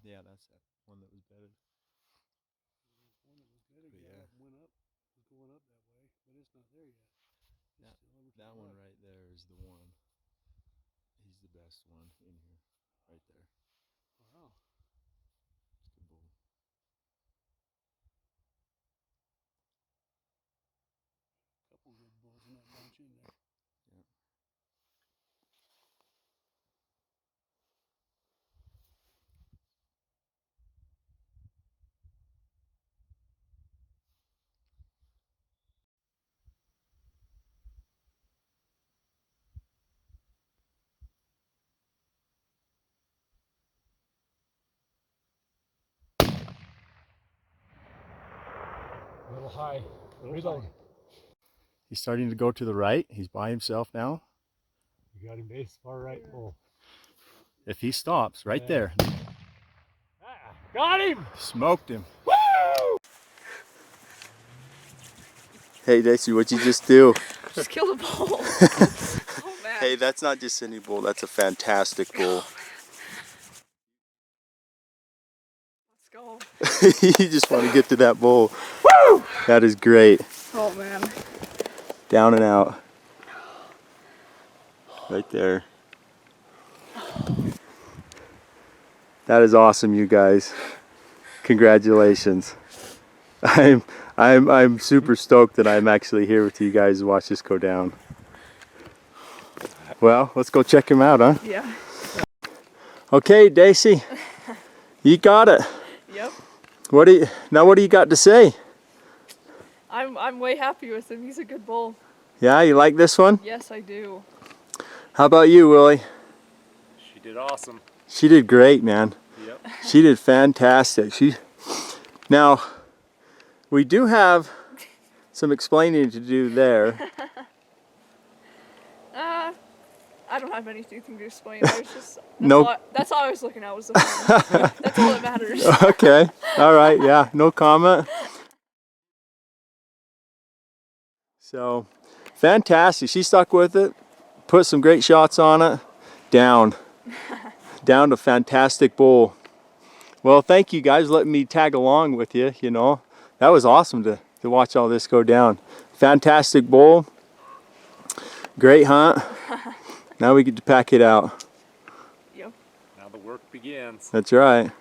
Yeah, that's that one that was bedded. One that was bedded, yeah, went up, was going up that way, but it's not there yet. That one right there is the one. He's the best one in here, right there. Wow. It's a good bull. Couple good bulls in that bunch in there. Yeah. A little high. Reload. He's starting to go to the right. He's by himself now. You got him base far right pole. If he stops right there. Ah, got him! Smoked him. Woo! Hey Daisy, what'd you just do? Just killed a bull. Oh man. Hey, that's not just any bull, that's a fantastic bull. Let's go. You just want to get to that bull. Woo! That is great. Oh man. Down and out. Right there. That is awesome, you guys. Congratulations. I'm super stoked that I'm actually here with you guys to watch this go down. Well, let's go check him out, huh? Yeah. Okay, Daisy. You got it. Yep. What do you got to say? I'm way happy with him. He's a good bull. Yeah, you like this one? Yes, I do. How about you, Willie? She did awesome. She did great, man. Yep. She did fantastic. Now, we do have some explaining to do there. I don't have anything to explain. I was just Nope. That's all I was looking at was the phone. That's all that matters. Okay. All right. Yeah. No comment. So, fantastic. She stuck with it. Put some great shots on it. Down to fantastic bull. Well, thank you guys for letting me tag along with you. You know, that was awesome to watch all this go down. Fantastic bull. Great hunt. Now we get to pack it out. Yep. Now the work begins. That's right.